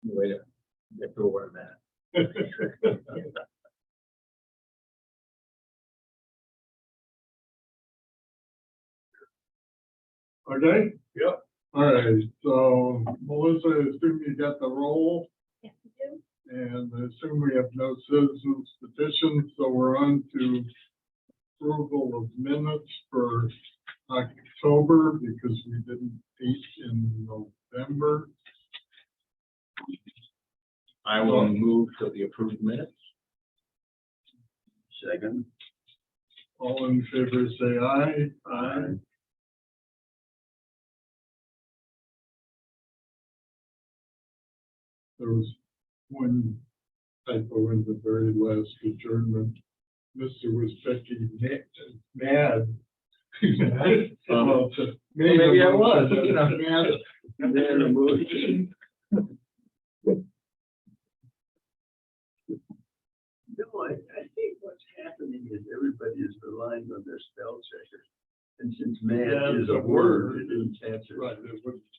Wait a minute, get through where I'm at. Okay? Yep. All right, so Melissa, I assume you got the roll, Yes, we do. and I assume we have no citizens petitions, so we're on to approval of minutes for October, because we didn't meet in November. I will move to the approved minutes. Second. All in favor, say aye. Aye. There was one typo in the very last adjournment. Mr. was Becky mad. Maybe I was, you know. No, I think what's happening is everybody is relying on their spell checker. And since man is a word, it didn't answer. Right.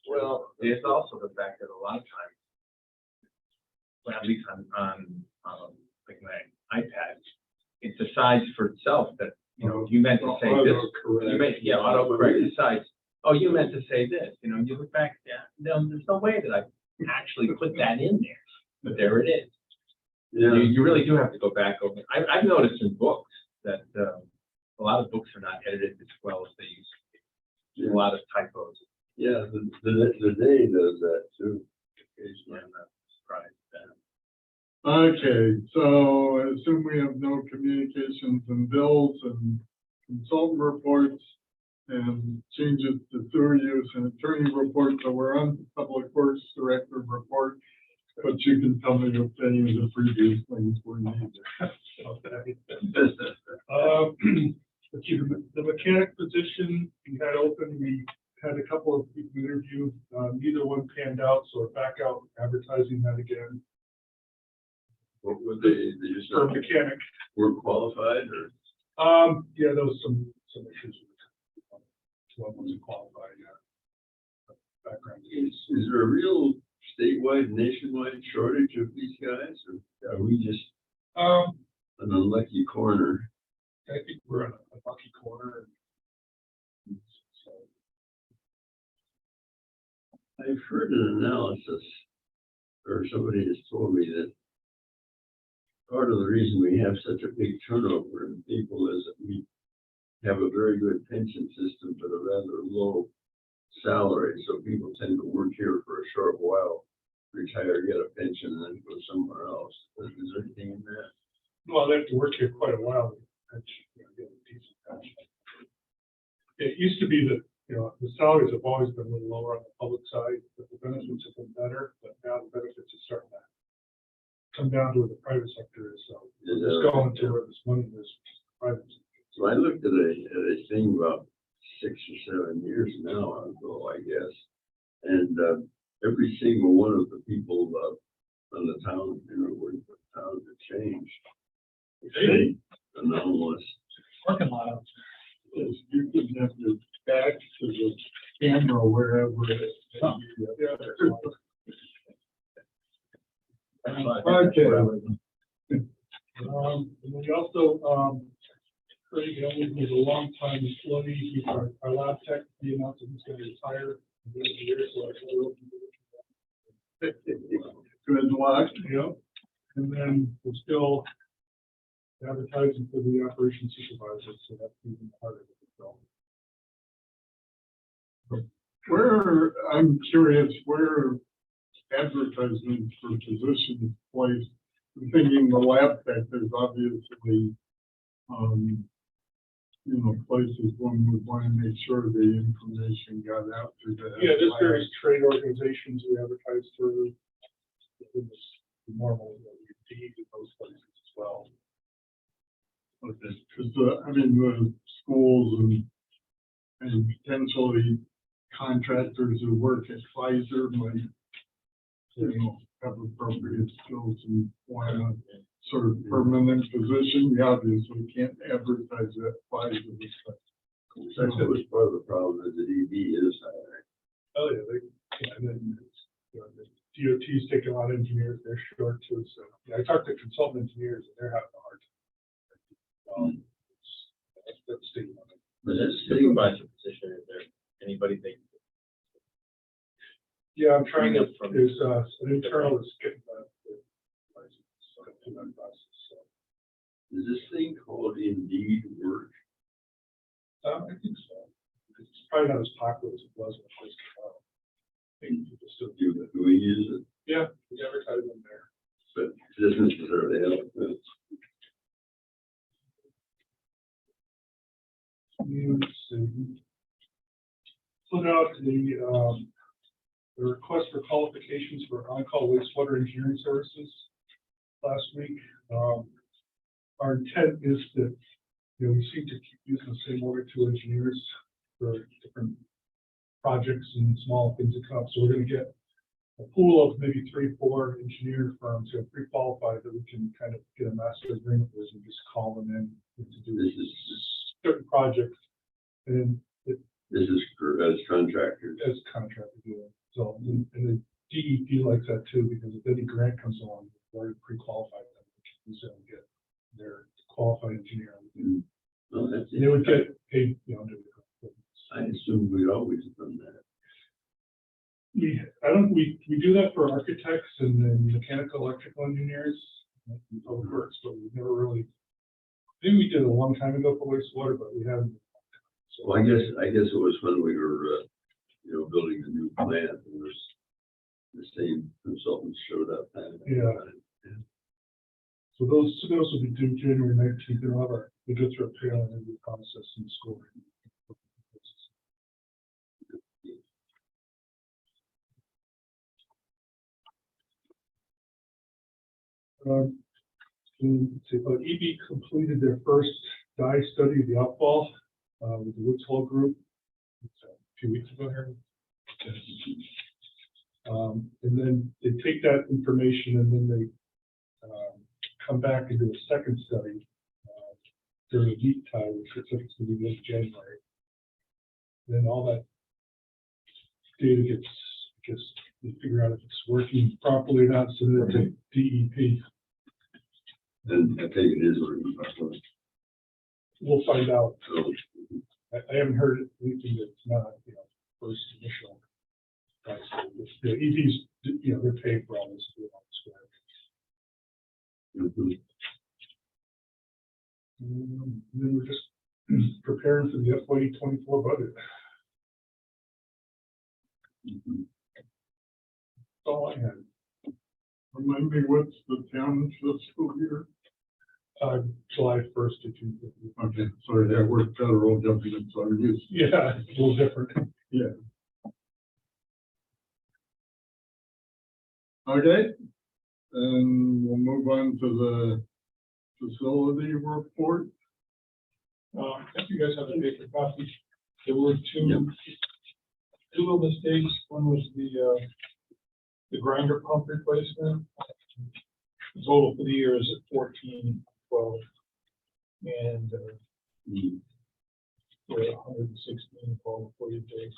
Well, it's also the fact that a lot of times, well, at least on like my iPad, it decides for itself that, you know, you meant to say this. You meant, yeah, autocorrect decides, oh, you meant to say this, you know, and you look back, yeah, no, there's no way that I actually put that in there, but there it is. Yeah. You really do have to go back over. I've noticed in books that a lot of books are not edited as well as they used to be. There's a lot of typos. Yeah, the day does that too. Occasionally, I'm not surprised at that. Okay, so I assume we have no communications and bills and consultant reports and changes to sewer use and attorney reports. So we're on the Public Works Director report, but you can tell me if any of the previous things were needed. The mechanic position we had open, we had a couple of people interview, neither one panned out, so we're back out advertising that again. What would they just For a mechanic, were qualified or? yeah, there was some issues with one wasn't qualified, yeah. Background. Is there a real statewide, nationwide shortage of these guys, or are we just an unlucky corner? I think we're in a lucky corner. So, I've heard an analysis, or somebody has told me that part of the reason we have such a big turnover in people is that we have a very good pension system, but a rather low salary. So people tend to work here for a short while, retire, get a pension, and then go somewhere else. Is there anything in that? well, they have to work here quite a while. Get a decent pension. It used to be that, you know, the salaries have always been a little lower on the public side, but the benefits have been better, but now the benefits are starting to come down to where the private sector is, so Is it's that going right? to where this money is, which is the private sector. So I looked at a thing about 6 or 7 years now ago, I guess, and every single one of the people on the town, you know, where the town had changed. It's anomalous. Parking lot out Yes, you can have your back to the camera wherever it is. there. Okay. And we also, Craig Elliott was a longtime employee, he's our lab tech, he announced that he's going to retire at the end of the year, so I Good luck. yeah. And then we're still advertising for the operations supervisor, so that's even harder to fill. Where, I'm curious, where advertisements for positions placed? I'm thinking the lab tech, there's obviously, you know, places one would want to make sure the information got out to the. Yeah, there's various trade organizations we advertise through. The normal, Indeed and those places as well. Okay, because I mean, the schools and potentially contractors who work at Pfizer might, you know, have appropriate skills and want a sort of permanent position. You obviously can't advertise that Pfizer. That's always part of the problem is that ED is hiring. Oh, yeah, and then, you know, DOT's taking a lot of engineers, they're short too, so, yeah, I talked to consultant engineers, and they're having a hard time. That's state money. But that's sitting Supervisor position, is there anybody that? Yeah, I'm trying to, Bring up from- there's, an internal that's getting the license, so I'm through that process, so. is this thing called Indeed work? I think so. It's probably not as popular as it was when it first came out. I think people still do that. Do we use it? Yeah, we advertise them there. But it doesn't necessarily help. Let's see. Put out the request for qualifications for on-call wastewater engineering services last week. Our intent is that, we seem to keep using the same one or two engineers for different projects and small things that come up. So we're going to get a pool of maybe 3-4 engineering firms who are pre-qualified that we can kind of get a master agreement with and just call them in to do This is certain projects. And this is for as contractors. as contractor doing. So, and the DEP likes that too, because if any grant comes along, we're already pre-qualified them, we can use them and get their qualified engineer. Well, that's And they would it. get paid, under the. I assume we always have done that. We do that for architects and then mechanical, electrical engineers, and public works, but we've never really, maybe we did a long time ago for wastewater, but we haven't. So Well, I guess it was when we were, building a new plant, and there's the same consultants showed up. Yeah. So those will be due January 19th, and we go through a payroll and interview process in school. But EB completed their first dye study of the outfall with the Woods Hole group a few weeks ago here. And then they take that information and then they come back and do a second study during a deep tide, which looks like it's going to be in January. Then all that data gets they figure out if it's working properly or not, so then it's a DEP. And I take it is working properly. We'll find out. So, I haven't heard anything that's not, first initial price. The EVs, they're paid for all this. mhm. And then we're just preparing for the FY24 budget. Mhm. That's all I had. Remind me, what's the town fiscal year? July 1st to June 30th. Okay, sorry, that word federal jumping in, so I'm used. Yeah, it's a little different. Yeah. Okay, and we'll move on to the facility report. I think you guys have a paper copy. There were two little mistakes. One was the grinder pump replacement. The total for the year is at 1412, and Mhm. we're at 116 for all the 40 days.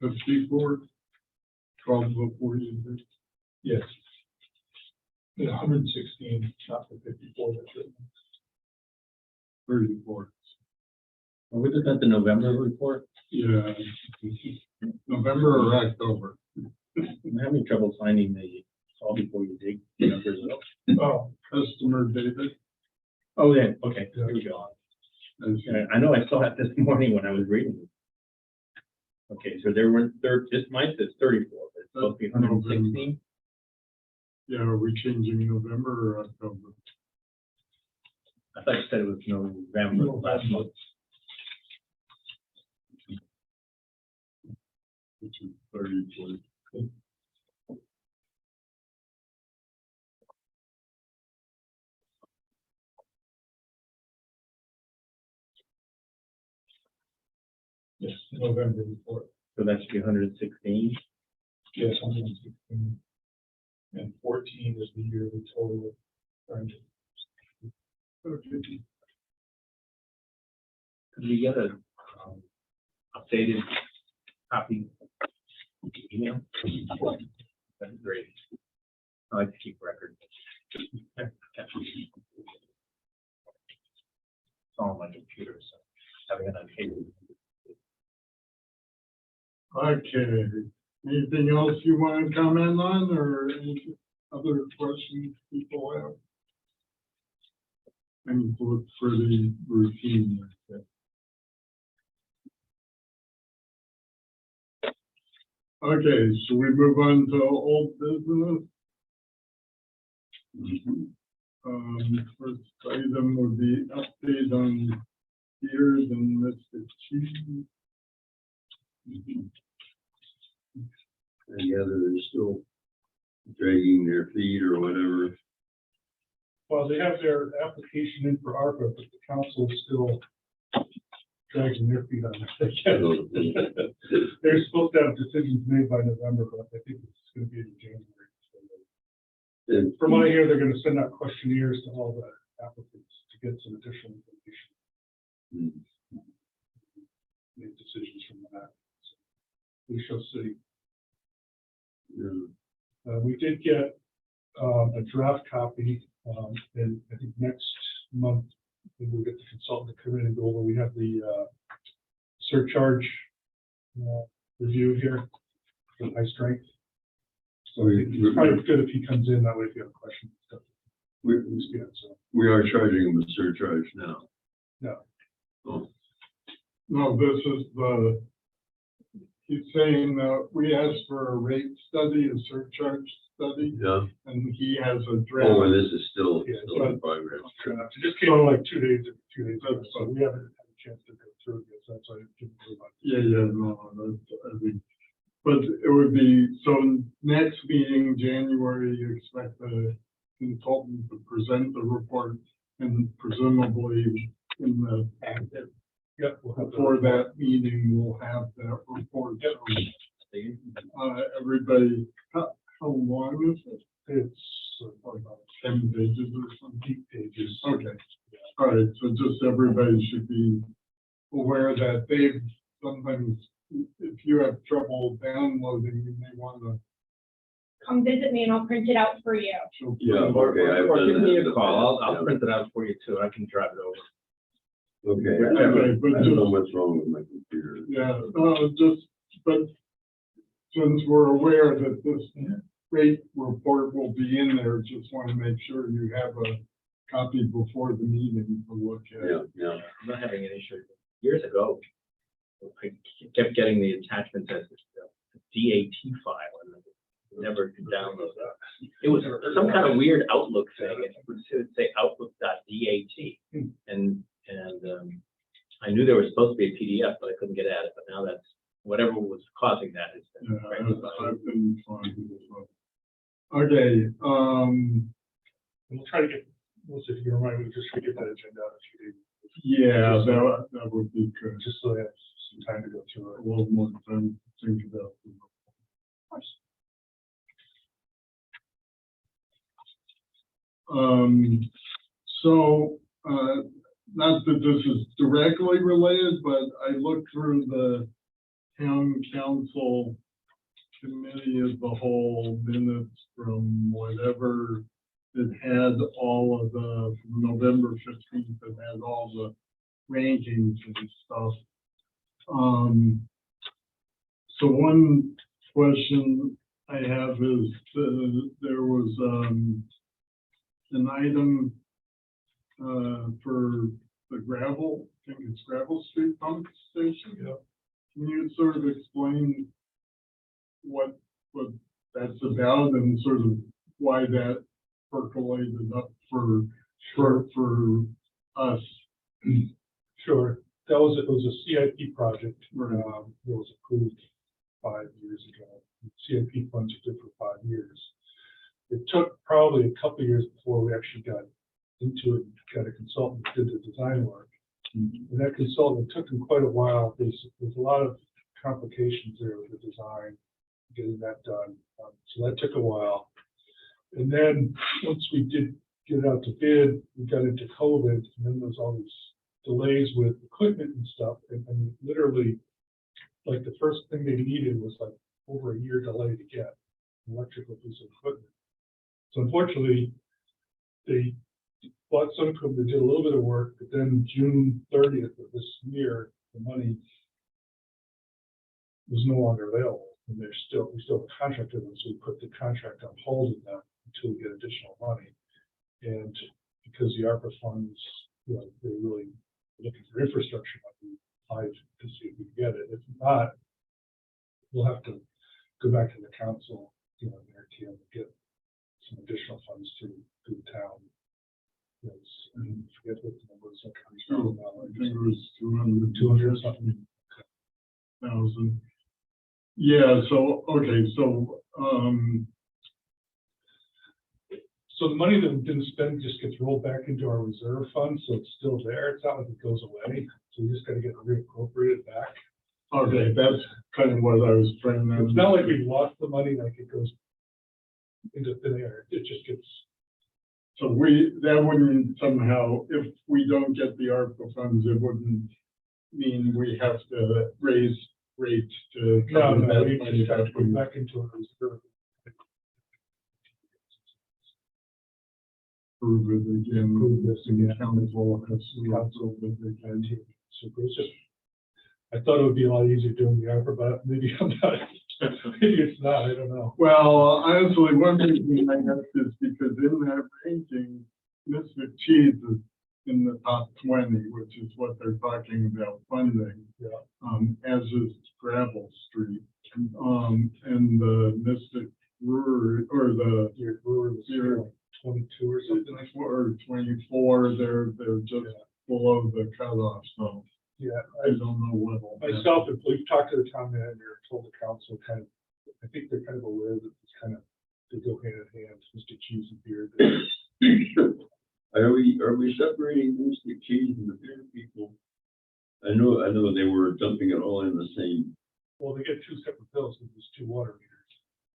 That's before 12:40. Yes. 116, not the 54. That's it. 34. Was it at the November report? Yeah. November or October. I'm having trouble finding the call before you dig numbers up. Oh, Customer data. Oh, yeah, okay, there we go. As Yeah, I know I saw it this morning when I was reading it. Okay, so there were mine says 34, but it's supposed to be 116. Yeah, are we changing November or October? I thought you said it was November last month. Which is 34. yes, November report. So that should be 116. Yes, 116. And 14 is the yearly total. Right. Okay. Could we get a updated copy email? That'd be great. I like to keep record. It's all on my computer, so having it on paper. Okay, anything else you want to comment on, or any other questions people have? And look for the routine. Okay, so we move on to old business. First item would be update on Beers and Mr. Cheese. And the other is still dragging their feet or whatever. Well, they have their application in for ARPA, but the council is still dragging their feet on that. They're supposed to have decisions made by November, but I think it's going to be in January. And From what I hear, they're going to send out questionnaires to all the applicants to get some additional information. Make decisions from that. So we shall see. We did get a draft copy, and I think next month we'll get the consultant to come in and go over. We have the surcharge review here for high strength. So it's probably good if he comes in, that way if you have questions. Stuff. We are charging them a surcharge now. No. Oh. No, this is the, he's saying that we asked for a rate study, a surcharge study, Yeah. and he has a draft. Oh, and this is still, Yeah, still in progress. It just came out like 2 days ago, so we haven't had a chance to go through it yet, so that's why I didn't really much. Yeah, no, that's, I think, but it would be, so next meeting, January, you expect the consultant to present the report, and presumably in the, Yeah, we'll have before that meeting, we'll have that report. Yep. So, everybody, how long is it? It's probably about 10 pages or something. 8 pages. Okay, all right, so just everybody should be aware that they've sometimes, if you have trouble downloading, you may want to. Come visit me and I'll print it out for you. Yeah, Or okay, I've or done give me that. a call, I'll Yeah. print it out for you too, I can drive it over. Okay, Okay, but I don't know what's wrong with my computer. Yeah, just, but since we're aware that this rate report will be in there, just want to make sure you have a copy before the meeting to look at. Yeah, yeah. I'm not having an issue. Years ago, I kept getting the attachments as a DAT file and I never could download that. It was some kind of weird Outlook thing. It would say outlook.dat. And I knew there was supposed to be a PDF, but I couldn't get at it. But now that's whatever was causing that is. Yeah, I've been fine with this one. Okay, We'll try to get, Melissa, if you don't mind, we'll just get that agenda out in a few days, yeah, that would be good. just so they have some time to go through A it. little more time to think about it. Not that this is directly related, but I looked through the town council committee as the whole minutes from whatever it had all of the, from November 15th, it had all the rankings and stuff. So one question I have is, there was, an item, for the gravel, I think it's Gravel Street Pump Station. Yeah. Can you sort of explain what that's about and sort of why that percolated up for us? Sure, it was a CIP project, that was approved 5 years ago. CIP funds are good for 5 years. It took probably a couple of years before we actually got into it, got a consultant that did the design work. And that consultant, it took him quite a while. There's a lot of complications there with the design. getting that done. So that took a while. And then, once we did get it out to bid, we got into COVID, and then there's all these delays with equipment and stuff, and literally, like, the first thing they needed was like over a year delay to get an electrical piece of equipment. So unfortunately, they bought some equipment, did a little bit of work, but then June 30th of this year, the money was no longer available, and we still have a contract with them, so we put the contract on hold with them until we get additional money. And because the ARPA funds, you know, they're really looking for infrastructure money, applied to see if we can get it. If not, we'll have to go back to the council, you know, and their team to get some additional funds to the town. Yes, and forget what the number is. I think it was 200 something. thousand. Yeah, so, okay, so, So the money that we didn't spend just gets rolled back into our reserve fund, so it's still there. It's not like it goes away. So we just got to get it reappropriated back. okay, that's kind of what I was trying to. It's not like we lost the money, like it goes into thin air. It just gets. So that wouldn't somehow, if we don't get the ARPA funds, it wouldn't mean we have to raise rates to No, cover that we money just have to that put we. it back into a reserve. Prove it again. Prove this in the again. council, because we have Council. to, but they can. So it's just, I thought it would be a lot easier doing the ARPA, but maybe I'm not, maybe it's not, I don't know. Well, honestly, one reason I got this because in that ranking, Mr. Cheese is in the top 20, which is what they're talking about funding. Yeah. As is Gravel Street. And the Mystic Brewery, or the Your brewer was Your- like 22 or something. or 24, they're just below the cutoff, so Yeah, I don't know what. myself, and we've talked to the town manager, told the council kind of, I think they're kind of aware that it's kind of, they go hand in hand, Mr. Cheese and beer. Are we separating Mr. Cheese and the beer people? I know they were dumping it all in the same, Well, they get two separate bills with these two water meters.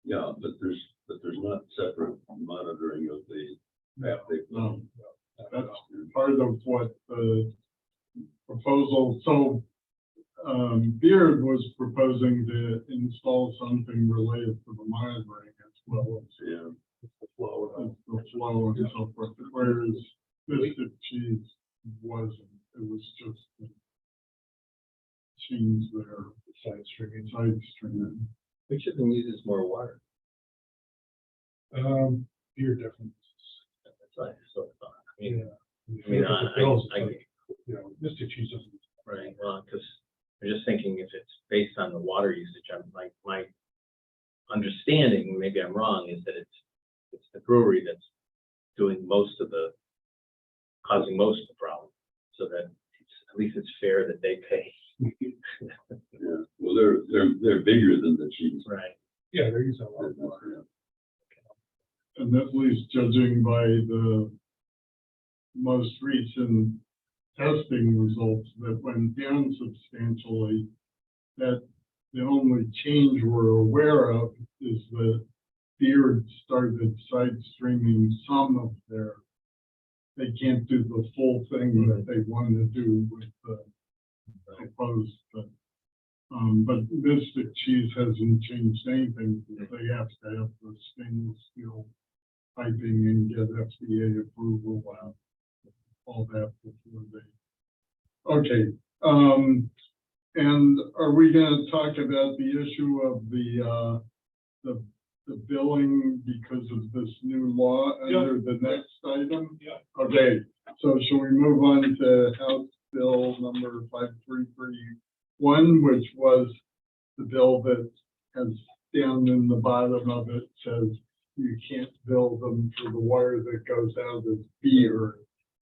yeah, but there's not separate monitoring of the traffic. No, I don't that's know. part of what the proposal, so Beard was proposing to install something related to the monitoring as well as Yeah, The flow of the flow and so forth, whereas Mr. Cheese wasn't, it was just the cheese there, the side streaming. side stream. Which of them uses more water? Beer definitely. That's what I sort of thought. I Yeah. mean, If I you mean, look at the bills, it's I, like, you know, Mr. Cheese doesn't. right, well, because I'm just thinking if it's based on the water usage, I'm like, my understanding, maybe I'm wrong, is that it's the brewery that's doing most of the, causing most of the problem. So that it's, at least it's fair that they pay. yeah. Well, they're bigger than the cheese. Right. Yeah, they're using a lot of water. Yeah. And at least judging by the most recent testing results that went down substantially, that the only change we're aware of is that Beard started side streaming some of their, they can't do the full thing that they want to do with the proposed, but Mystic Cheese hasn't changed anything. They have to have the stainless steel piping and get FDA approval, all that before they. Okay, and are we gonna talk about the issue of the billing because of this new law under the next item? Yeah. Okay, so shall we move on to House Bill number 5331, which was the bill that has down in the bottom of it says you can't bill them for the water that goes out as beer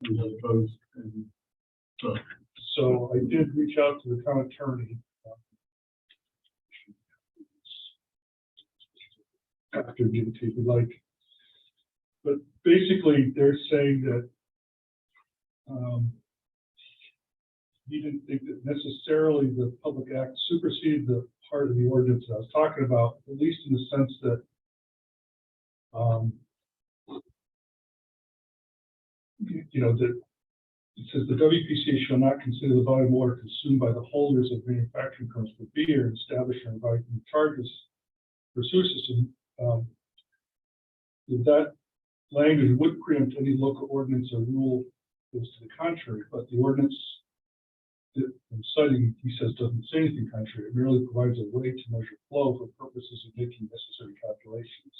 as opposed to. So I did reach out to the town attorney. After give it to you if you'd like. But basically, they're saying that he didn't think that necessarily the Public Act superseded the part of the ordinance that I was talking about, at least in the sense that that it says the WPC shall not consider the volume of water consumed by the holders of manufacturing permits for beer and establish and invite new charges for sewer system. That language would preempt any local ordinance or rule that was to the contrary, but the ordinance that I'm citing, he says, doesn't say anything contrary. It merely provides a way to measure flow for purposes of making necessary calculations.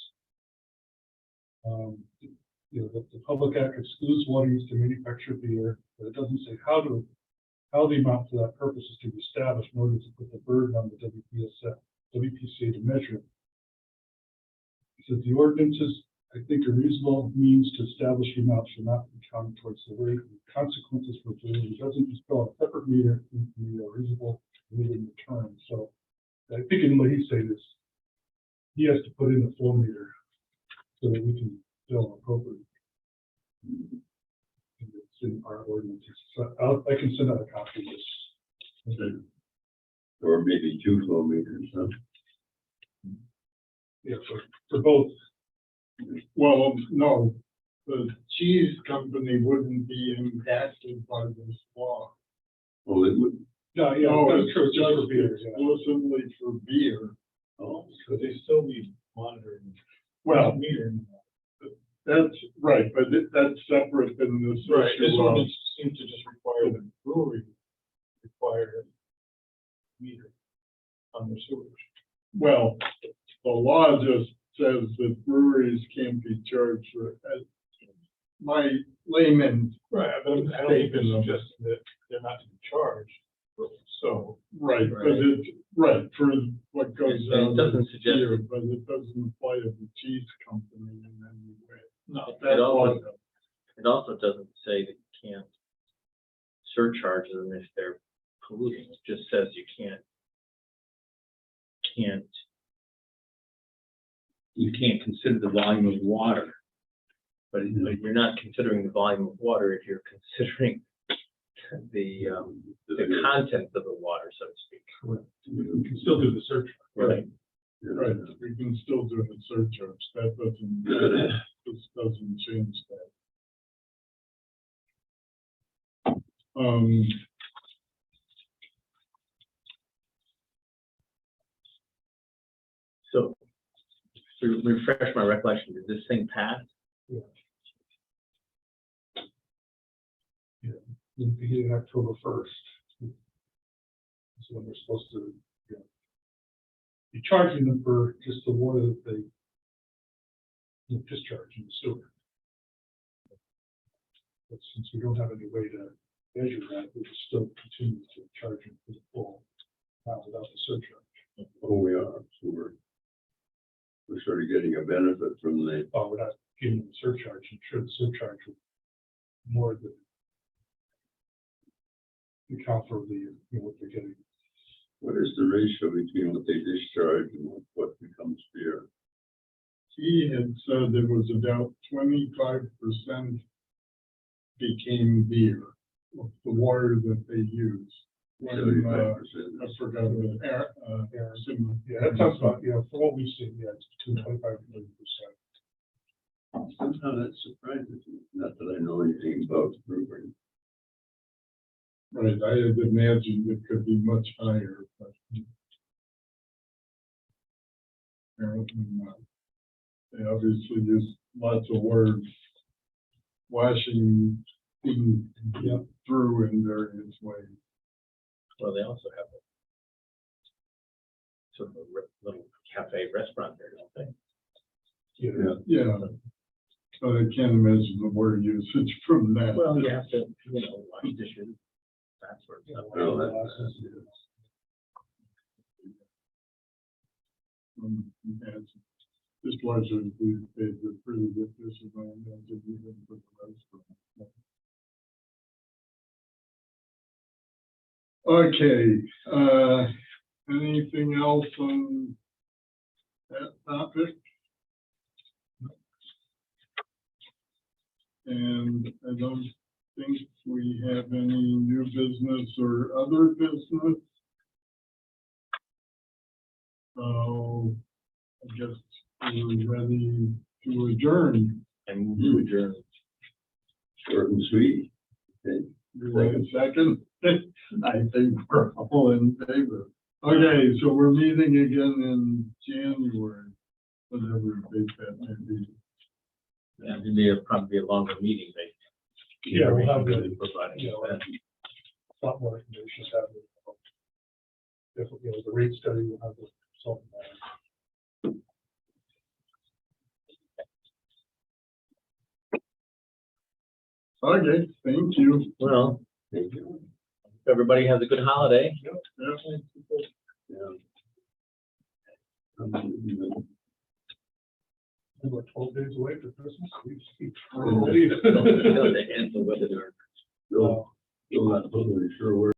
The Public Act excludes water used to manufacture beer, but it doesn't say how the amount for that purpose is to be established, nor does it put the burden on the WPCA to measure it. It says the ordinances, I think, a reasonable means to establish the amount should not be counted towards the rate and consequences for doing it. It doesn't just fill a separate meter into a reasonable meter term. So I think in what he's saying is he has to put in the flow meter so that we can bill appropriately. It's in our ordinances. So I can send out a copy of this. Or maybe 2 flow meters, huh? Yeah, for both. Well, no, the cheese company wouldn't be impacted by this law. Well, it would, No, yeah, No, that's it's true. Just for just beer. Yeah. exclusively for beer. oh, But they still need monitoring. Well, Metering. that's right, but that's separate than this Right, this issue of, one seems to just require the brewery require meter on their sewage. well, the law just says that breweries can't be charged for, my layman. Right, but I don't think it's just that they're not to be charged. So, Right, but it's, right, for what goes It on. doesn't suggest here, it. but it doesn't apply to the cheese company in any way. no, That law, It also doesn't say that you can't surcharge them if they're polluting. It just says you can't consider the volume of water. But you're not considering the volume of water if you're considering the content of the water, so to speak. you can still do the search. Right. right, we can still do the surcharge, that doesn't, this doesn't change that. So to refresh my recollection, did this thing pass? Beginning October 1st. That's when they're supposed to, be charging them for just the water that they discharge in the sewer. But since we don't have any way to measure that, we will still continue to charge them for the full, not without the surcharge. oh, we are, so we're sort of getting a benefit from the, But we're not giving them the surcharge. I'm sure the surcharge would more than account for the, what they're getting. what is the ratio between what they discharge and what becomes beer? He had said there was about 25% became beer, of the water that they use. When, 75%. I forgot the Yeah, that sounds about, for what we've seen, it's between 25 and 30%. Somehow that surprises me, not that I know anything about brewing. right, I had imagined it could be much higher, but apparently not. They obviously use lots of words, washing things through in various ways. Well, they also have a sort of a little cafe restaurant there, don't they? Yeah, but I can't imagine the word usage from that. Well, you have to, wash dishes, that sort of stuff. Well, that- This was we paid the pretty good this is my imagine even for the restaurant. Okay, anything else on that topic? And I don't think we have any new business or other business. guess we're ready to adjourn. And move to adjourn. Short and sweet. Okay. Wait a second. I think we're all in favor. Okay, so we're meeting again in January, whatever date that may be. Yeah, it'd be probably a longer meeting, but. Yeah, we'll have Really the, providing you know, that. a lot more recommendations have. If, you know, the rate study, we'll have the consultant. Okay, thank you. Well, Thank you. everybody has a good holiday. Yeah. We're 12 days away for Christmas. Don't- don't- don't answer whether they're- Still not totally sure where